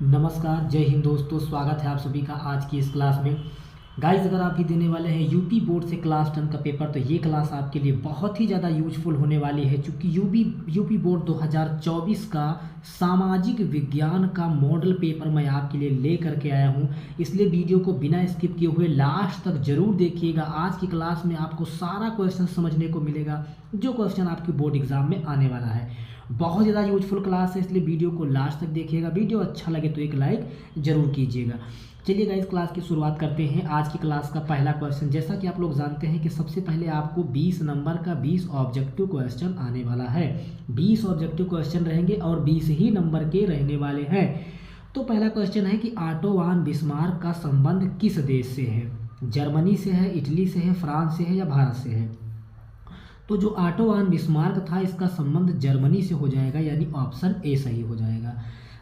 नमस्कार, जय हिंद दोस्तों। स्वागत है आप सभी का आज की इस क्लास में। गाइस, अगर आप भी देने वाले हैं यूपी बोर्ड से क्लास 10 का पेपर, तो ये क्लास आपके लिए बहुत ही ज़्यादा यूजफुल होने वाली है, क्योंकि यूपी बोर्ड 2024 का सामाजिक विज्ञान का मॉडल पेपर मैं आपके लिए ले करके आया हूँ। इसलिए वीडियो को बिना स्किप किए हुए लास्ट तक जरूर देखिएगा। आज की क्लास में आपको सारा क्वेश्चन समझने को मिलेगा, जो क्वेश्चन आपके बोर्ड एग्जाम में आने वाला है। बहुत ज़्यादा यूजफुल क्लास है, इसलिए वीडियो को लास्ट तक देखिएगा। वीडियो अच्छा लगे तो एक लाइक जरूर कीजिएगा। चलिए गाइस, क्लास की शुरुआत करते हैं। आज की क्लास का पहला क्वेश्चन, जैसा कि आप लोग जानते हैं कि सबसे पहले आपको 20 नंबर का 20 ऑब्जेक्टिव क्वेश्चन आने वाला है। 20 ऑब्जेक्टिव क्वेश्चन रहेंगे और 20 ही नंबर के रहने वाले हैं। तो पहला क्वेश्चन है कि ऑटो वान बिस्मार्क का संबंध किस देश से है? जर्मनी से है, इटली से है, फ्रांस से है या भारत से है? तो जो ऑटो वान बिस्मार्क था, इसका संबंध जर्मनी से हो जाएगा, यानी ऑप्शन ए सही हो जाएगा।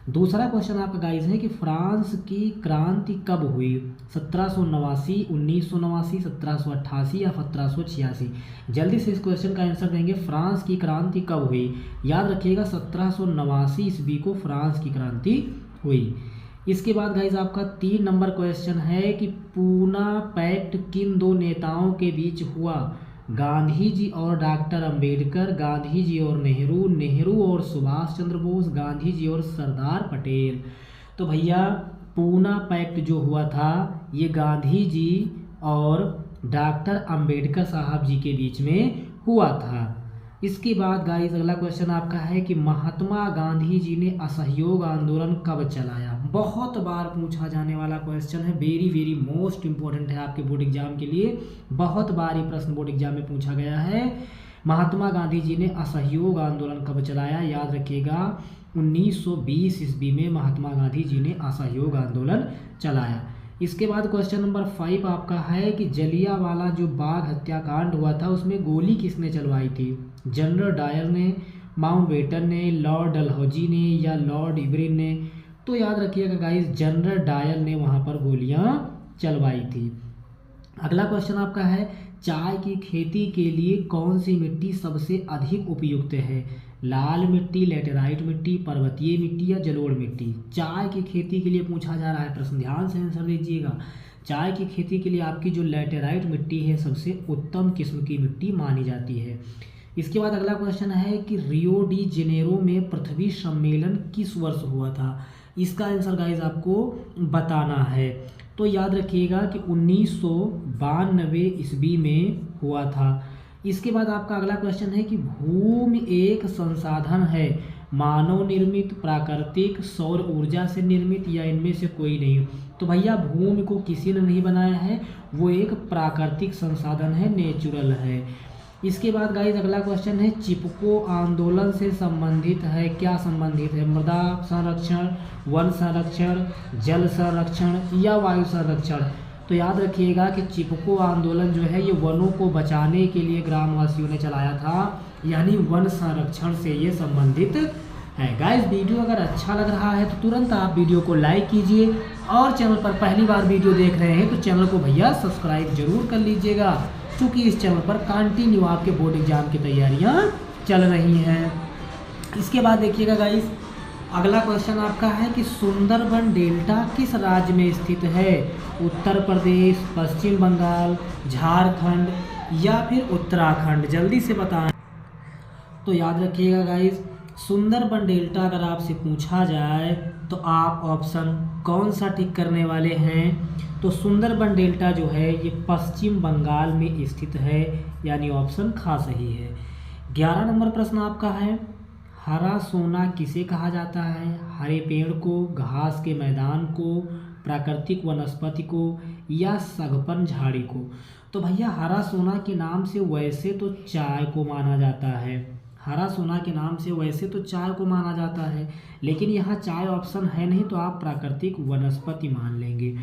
दूसरा क्वेश्चन आपका गाइस है कि फ्रांस की क्रांति कब हुई? 1789, 1989, 1788 या 1786? जल्दी से इस क्वेश्चन का आंसर देंगे। फ्रांस की क्रांति कब हुई? याद रखिएगा, 1789 ईस्वी को फ्रांस की क्रांति हुई। इसके बाद गाइस आपका 3 नंबर क्वेश्चन है कि पूना पैक्ट किन दो नेताओं के बीच हुआ? गांधी जी और डॉक्टर अंबेडकर, गांधी जी और नेहरू, नेहरू और सुभाष चंद्र बोस, गांधी जी और सरदार पटेल। तो भैया, पूना पैक्ट जो हुआ था, ये गांधी जी और डॉक्टर अंबेडकर साहब जी के बीच में हुआ था। इसके बाद गाइस अगला क्वेश्चन आपका है कि महात्मा गांधी जी ने असहयोग आंदोलन कब चलाया? बहुत बार पूछा जाने वाला क्वेश्चन है, वेरी वेरी मोस्ट इंपॉर्टेंट है आपके बोर्ड एग्जाम के लिए। बहुत बार ये प्रश्न बोर्ड एग्जाम में पूछा गया है। महात्मा गांधी जी ने असहयोग आंदोलन कब चलाया? याद रखिएगा, 1920 ईस्वी में महात्मा गांधी जी ने असहयोग आंदोलन चलाया। इसके बाद क्वेश्चन नंबर 5 आपका है कि जलियांवाला जो बाग हत्याकांड हुआ था, उसमें गोली किसने चलवाई थी? जनरल डायर ने, माउंटबेटन ने, लॉर्ड डलहौजी ने या लॉर्ड इरविन ने? तो याद रखिएगा गाइस, जनरल डायर ने वहाँ पर गोलियाँ चलवाई थी। अगला क्वेश्चन आपका है, चाय की खेती के लिए कौन सी मिट्टी सबसे अधिक उपयुक्त है? लाल मिट्टी, लेटेराइट मिट्टी, पर्वतीय मिट्टी या जलोढ़ मिट्टी? चाय की खेती के लिए पूछा जा रहा है प्रश्न, ध्यान से आंसर दीजिएगा। चाय की खेती के लिए आपकी जो लेटेराइट मिट्टी है, सबसे उत्तम किस्म की मिट्टी मानी जाती है। इसके बाद अगला क्वेश्चन है कि रियो डी जेनेरो में पृथ्वी सम्मेलन किस वर्ष हुआ था? इसका आंसर गाइज आपको बताना है। तो याद रखिएगा कि 1992 ईस्वी में हुआ था। इसके बाद आपका अगला क्वेश्चन है कि भूमि एक संसाधन है, मानव निर्मित, प्राकृतिक, सौर ऊर्जा से निर्मित या इनमें से कोई नहीं? तो भैया, भूमि को किसी ने नहीं बनाया है, वो एक प्राकृतिक संसाधन है, नेचुरल है। इसके बाद गाइज अगला क्वेश्चन है, चिपको आंदोलन से संबंधित है, क्या संबंधित है? मृदा संरक्षण, वन संरक्षण, जल संरक्षण या वायु संरक्षण? तो याद रखिएगा कि चिपको आंदोलन जो है, ये वनों को बचाने के लिए ग्रामवासियों ने चलाया था, यानी वन संरक्षण से ये संबंधित है। गाइज, वीडियो अगर अच्छा लग रहा है तो तुरंत आप वीडियो को लाइक कीजिए, और चैनल पर पहली बार वीडियो देख रहे हैं तो चैनल को भैया सब्सक्राइब जरूर कर लीजिएगा, क्योंकि इस चैनल पर कंटिन्यू आपके बोर्ड एग्जाम की तैयारियां चल रही हैं। इसके बाद देखिएगा गाइस, अगला क्वेश्चन आपका है कि सुंदरबन डेल्टा किस राज्य में स्थित है? उत्तर प्रदेश, पश्चिम बंगाल, झारखंड या फिर उत्तराखंड? जल्दी से बताएं। तो याद रखिएगा गाइस, सुंदरबन डेल्टा अगर आपसे पूछा जाए तो आप ऑप्शन कौन सा टिक करने वाले हैं? तो सुंदरबन डेल्टा जो है, ये पश्चिम बंगाल में स्थित है, यानी ऑप्शन खा सही है। 11 नंबर प्रश्न आपका है, हरा सोना किसे कहा जाता है? हरे पेड़ को, घास के मैदान को, प्राकृतिक वनस्पति को या सघपन झाड़ी को? तो भैया, हरा सोना के नाम से वैसे तो चाय को माना जाता है, हरा सोना के नाम से वैसे तो चाय को माना जाता है, लेकिन यहाँ चाय ऑप्शन है नहीं, तो आप प्राकृतिक वनस्पति मान लेंगे।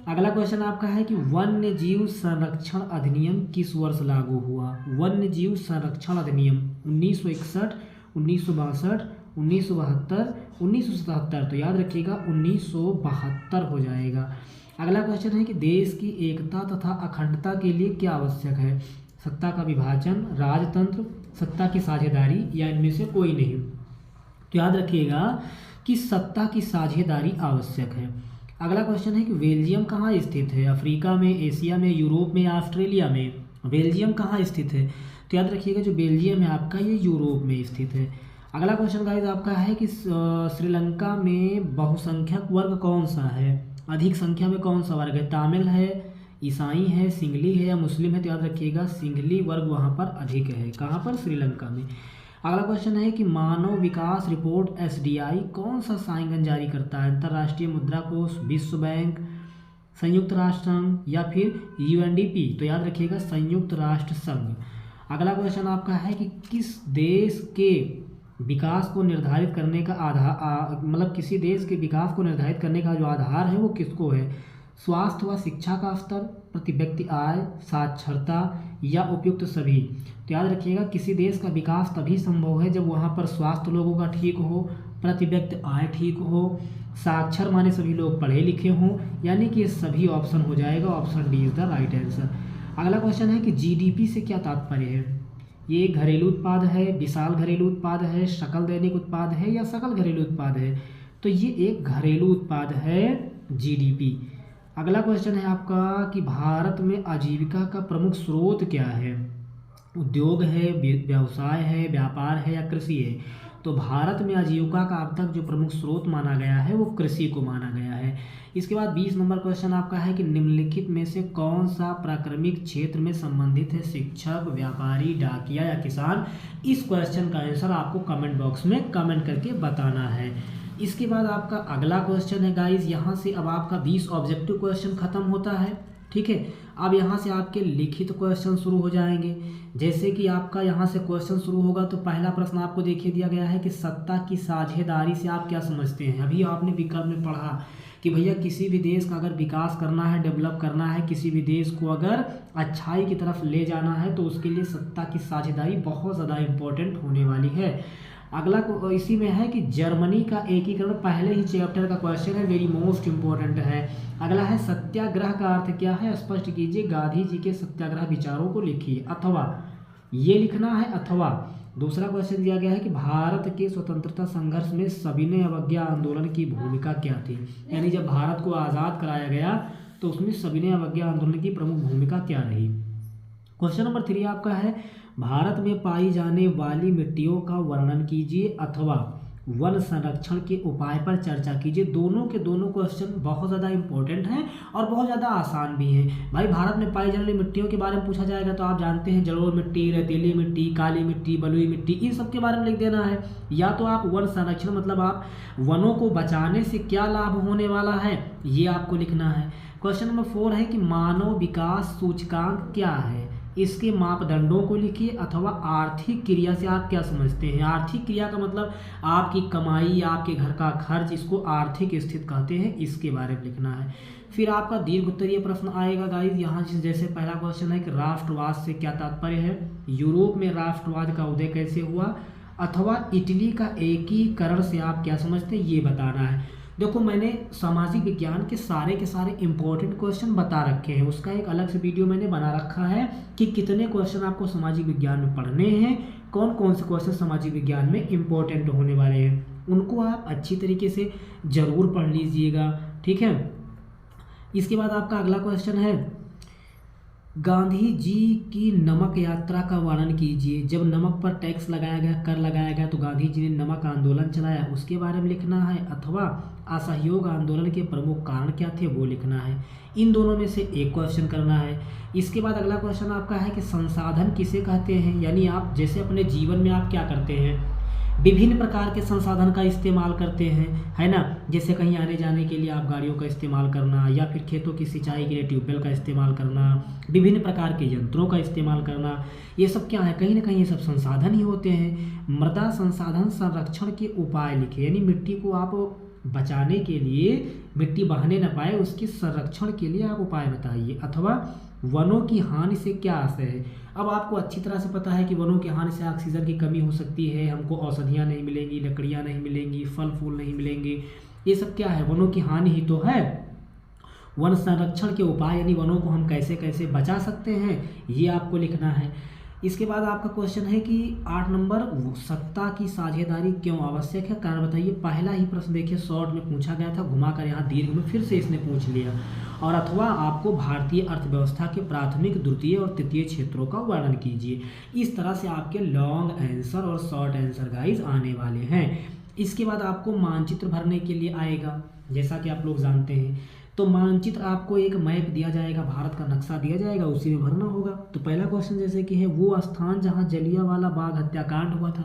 अगला क्वेश्चन आपका है कि वन्य जीव संरक्षण अधिनियम किस वर्ष लागू हुआ? वन्य जीव संरक्षण अधिनियम 1961, 1962, 1972, 1977? तो याद रखिएगा 1972 हो जाएगा। अगला क्वेश्चन है कि देश की एकता तथा अखंडता के लिए क्या आवश्यक है? सत्ता का विभाजन, राजतंत्र, सत्ता की साझेदारी या इनमें से कोई नहीं? तो याद रखिएगा कि सत्ता की साझेदारी आवश्यक है। अगला क्वेश्चन है कि बेल्जियम कहाँ स्थित है? अफ्रीका में, एशिया में, यूरोप में या ऑस्ट्रेलिया में? बेल्जियम कहाँ स्थित है? तो याद रखिएगा जो बेल्जियम है आपका ये यूरोप में स्थित है। अगला क्वेश्चन गाइस आपका है कि श्रीलंका में बहुसंख्यक वर्ग कौन सा है? अधिक संख्या में कौन सा वर्ग है? तमिल है, ईसाई है, सिंगली है या मुस्लिम है? तो याद रखिएगा सिंगली वर्ग वहाँ पर अधिक है। कहाँ पर? श्रीलंका में। अगला क्वेश्चन है कि मानव विकास रिपोर्ट एसडीआई कौन सा साइंगन जारी करता है? अंतर्राष्ट्रीय मुद्रा कोष, विश्व बैंक, संयुक्त राष्ट्र संघ या फिर यूएनडीपी? तो याद रखिएगा संयुक्त राष्ट्र संघ। अगला क्वेश्चन आपका है कि किस देश के विकास को निर्धारित करने का आधार मतलब किसी देश के विकास को निर्धारित करने का जो आधार है वो किसको है? स्वास्थ्य व शिक्षा का स्तर, प्रति व्यक्ति आय, साक्षरता या उपयुक्त सभी? तो याद रखिएगा किसी देश का विकास तभी संभव है जब वहाँ पर स्वास्थ्य लोगों का ठीक हो, प्रति व्यक्ति आय ठीक हो, साक्षर माने सभी लोग पढ़े लिखे हों, यानी कि ये सभी ऑप्शन हो जाएगा। Option D is the right answer. अगला क्वेश्चन है कि जीडीपी से क्या तात्पर्य है? ये घरेलू उत्पाद है, विशाल घरेलू उत्पाद है, सकल दैनिक उत्पाद है या सकल घरेलू उत्पाद है? तो ये एक घरेलू उत्पाद है जीडीपी। अगला क्वेश्चन है आपका कि भारत में आजीविका का प्रमुख स्रोत क्या है? उद्योग है, व्यवसाय है, व्यापार है या कृषि है? तो भारत में आजीविका का अब तक जो प्रमुख स्रोत माना गया है वो कृषि को माना गया है। इसके बाद 20 नंबर क्वेश्चन आपका है कि निम्नलिखित में से कौन सा प्राकृतिक क्षेत्र में संबंधित है? शिक्षक, व्यापारी, डाकिया या किसान? इस क्वेश्चन का आंसर आपको कमेंट बॉक्स में कमेंट करके बताना है। इसके बाद आपका अगला क्वेश्चन है गाइज, यहाँ से अब आपका 20 ऑब्जेक्टिव क्वेश्चन खत्म होता है। ठीक है, अब यहाँ से आपके लिखित क्वेश्चन शुरू हो जाएंगे। जैसे कि आपका यहाँ से क्वेश्चन शुरू होगा तो पहला प्रश्न आपको देखिए दिया गया है कि सत्ता की साझेदारी से आप क्या समझते हैं? अभी आपने विकल्प में पढ़ा कि भैया किसी भी देश का अगर विकास करना है, डेवलप करना है, किसी भी देश को अगर अच्छाई की तरफ ले जाना है तो उसके लिए सत्ता की साझेदारी बहुत ज़्यादा इम्पोर्टेंट होने वाली है। अगला इसी में है कि जर्मनी का एकीकरण, पहले ही चैप्टर का क्वेश्चन है, वेरी मोस्ट इम्पोर्टेंट है। अगला है सत्याग्रह का अर्थ क्या है? स्पष्ट कीजिए, गांधी जी के सत्याग्रह विचारों को लिखिए। अथवा ये लिखना है अथवा। दूसरा क्वेश्चन दिया गया है कि भारत के स्वतंत्रता संघर्ष में सविनय अवज्ञा आंदोलन की भूमिका क्या थी? यानी जब भारत को आज़ाद कराया गया तो उसमें सविनय अवज्ञा आंदोलन की प्रमुख भूमिका क्या रही? क्वेश्चन नंबर 3 आपका है भारत में पाई जाने वाली मिट्टियों का वर्णन कीजिए अथवा वन संरक्षण के उपाय पर चर्चा कीजिए। दोनों के दोनों क्वेश्चन बहुत ज़्यादा इंपॉर्टेंट हैं और बहुत ज़्यादा आसान भी हैं। भाई भारत में पाई जाने वाली मिट्टियों के बारे में पूछा जाएगा तो आप जानते हैं जलोढ़ मिट्टी, रेतीली मिट्टी, काली मिट्टी, बलुई मिट्टी, इन सब के बारे में लिख देना है। या तो आप वन संरक्षण मतलब आप वनों को बचाने से क्या लाभ होने वाला है ये आपको लिखना है। क्वेश्चन नंबर 4 है कि मानव विकास सूचकांक क्या है? इसके मापदंडों को लिखिए अथवा आर्थिक क्रिया से आप क्या समझते हैं? आर्थिक क्रिया का मतलब आपकी कमाई, आपके घर का खर्च, इसको आर्थिक स्थिति कहते हैं, इसके बारे में लिखना है। फिर आपका दीर्घ उत्तरीय प्रश्न आएगा गाइस। यहाँ जैसे पहला क्वेश्चन है कि राष्ट्रवाद से क्या तात्पर्य है? यूरोप में राष्ट्रवाद का उदय कैसे हुआ? अथवा इटली का एकीकरण से आप क्या समझते हैं ये बताना है। देखो मैंने सामाजिक विज्ञान के सारे इंपॉर्टेंट क्वेश्चन बता रखे हैं, उसका एक अलग से वीडियो मैंने बना रखा है कि कितने क्वेश्चन आपको सामाजिक विज्ञान में पढ़ने हैं, कौन कौन से क्वेश्चन सामाजिक विज्ञान में इंपॉर्टेंट होने वाले हैं, उनको आप अच्छी तरीके से ज़रूर पढ़ लीजिएगा। ठीक है, इसके बाद आपका अगला क्वेश्चन है गांधी जी की नमक यात्रा का वर्णन कीजिए। जब नमक पर टैक्स लगाया गया, कर लगाया गया तो गांधी जी ने नमक आंदोलन चलाया, उसके बारे में लिखना है। अथवा असहयोग आंदोलन के प्रमुख कारण क्या थे वो लिखना है। इन दोनों में से एक क्वेश्चन करना है। इसके बाद अगला क्वेश्चन आपका है कि संसाधन किसे कहते हैं? यानी आप जैसे अपने जीवन में आप क्या करते हैं, विभिन्न प्रकार के संसाधन का इस्तेमाल करते हैं, है ना। जैसे कहीं आने जाने के लिए आप गाड़ियों का इस्तेमाल करना, या फिर खेतों की सिंचाई के लिए ट्यूबवेल का इस्तेमाल करना, विभिन्न प्रकार के यंत्रों का इस्तेमाल करना, ये सब क्या है? कहीं ना कहीं ये सब संसाधन ही होते हैं। मृदा संसाधन संरक्षण के उपाय लिखे, यानी मिट्टी को आप बचाने के लिए, मिट्टी बहने न पाए उसके संरक्षण के लिए आप उपाय बताइए। अथवा वनों की हानि से क्या आशय है? अब आपको अच्छी तरह से पता है कि वनों की हानि से ऑक्सीजन की कमी हो सकती है, हमको औषधियाँ नहीं मिलेंगी, लकड़ियाँ नहीं मिलेंगी, फल फूल नहीं मिलेंगे, ये सब क्या है? वनों की हानि ही तो है। वन संरक्षण के उपाय यानी वनों को हम कैसे कैसे बचा सकते हैं ये आपको लिखना है। इसके बाद आपका क्वेश्चन है कि 8 नंबर, सत्ता की साझेदारी क्यों आवश्यक है, कारण बताइए। पहला ही प्रश्न देखिए शॉर्ट में पूछा गया था, घुमाकर यहाँ दीर्घ में फिर से इसने पूछ लिया। और अथवा आपको भारतीय अर्थव्यवस्था के प्राथमिक, द्वितीय और तृतीय क्षेत्रों का वर्णन कीजिए। इस तरह से आपके लॉन्ग आंसर और शॉर्ट आंसर गाइस आने वाले हैं। इसके बाद आपको मानचित्र भरने के लिए आएगा, जैसा कि आप लोग जानते हैं। तो मानचित्र आपको एक मैप दिया जाएगा, भारत का नक्शा दिया जाएगा, उसी में भरना होगा। तो पहला क्वेश्चन जैसे कि है, वो स्थान जहाँ जलियांवाला बाग हत्याकांड हुआ था।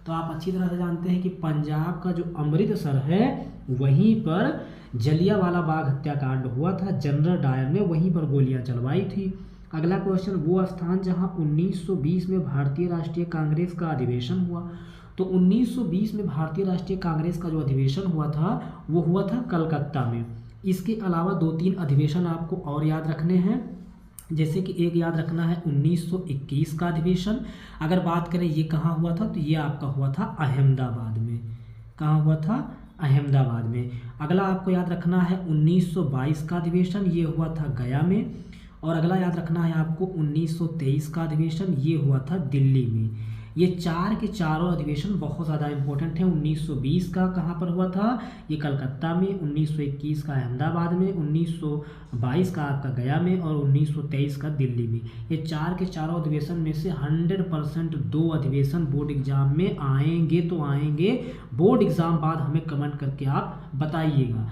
तो आप अच्छी तरह से जानते हैं कि पंजाब का जो अमृतसर है वहीं पर जलियांवाला बाग हत्याकांड हुआ था। जनरल डायर ने वहीं पर गोलियां चलवाई थी। अगला क्वेश्चन, वो स्थान जहां 1920 में भारतीय राष्ट्रीय कांग्रेस का अधिवेशन हुआ। तो 1920 में भारतीय राष्ट्रीय कांग्रेस का जो अधिवेशन हुआ था वो हुआ था कलकत्ता में। इसके अलावा 2-3 अधिवेशन आपको और याद रखने हैं, जैसे कि एक याद रखना है 1921 का अधिवेशन। अगर बात करें ये कहाँ हुआ था, तो ये आपका हुआ था अहमदाबाद में। कहाँ हुआ था? अहमदाबाद में। अगला आपको याद रखना है 1922 का अधिवेशन, ये हुआ था गया में। और अगला याद रखना है आपको 1923 का अधिवेशन, ये हुआ था दिल्ली में। ये चार के चारों अधिवेशन बहुत ज़्यादा इंपॉर्टेंट हैं। 1920 का कहाँ पर हुआ था? ये कलकत्ता में। 1921 का अहमदाबाद में। 1922 का आपका गया में। और 1923 का दिल्ली में। ये चार के चारों अधिवेशन में से 100% 2 अधिवेशन बोर्ड एग्जाम में आएंगे तो आएंगे। बोर्ड एग्जाम बाद हमें कमेंट करके आप बताइएगा।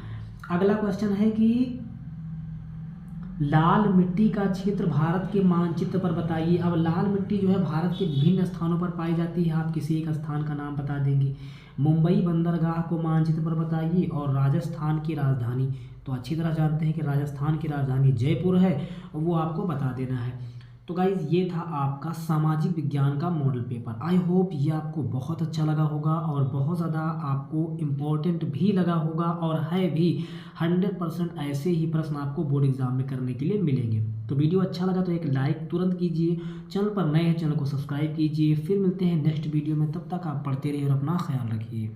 अगला क्वेश्चन है कि लाल मिट्टी का क्षेत्र भारत के मानचित्र पर बताइए। अब लाल मिट्टी जो है भारत के विभिन्न स्थानों पर पाई जाती है। आप किसी एक स्थान का नाम बता देंगे। मुंबई बंदरगाह को मानचित्र पर बताइए। और राजस्थान की राजधानी, तो अच्छी तरह जानते हैं कि राजस्थान की राजधानी जयपुर है, वो आपको बता देना है। तो गाइज़ ये था आपका सामाजिक विज्ञान का मॉडल पेपर। आई होप ये आपको बहुत अच्छा लगा होगा और बहुत ज़्यादा आपको इम्पोर्टेंट भी लगा होगा, और है भी। 100% ऐसे ही प्रश्न आपको बोर्ड एग्जाम में करने के लिए मिलेंगे। तो वीडियो अच्छा लगा तो एक लाइक तुरंत कीजिए। चैनल पर नए हैं, चैनल को सब्सक्राइब कीजिए। फिर मिलते हैं नेक्स्ट वीडियो में, तब तक आप पढ़ते रहिए और अपना ख्याल रखिए।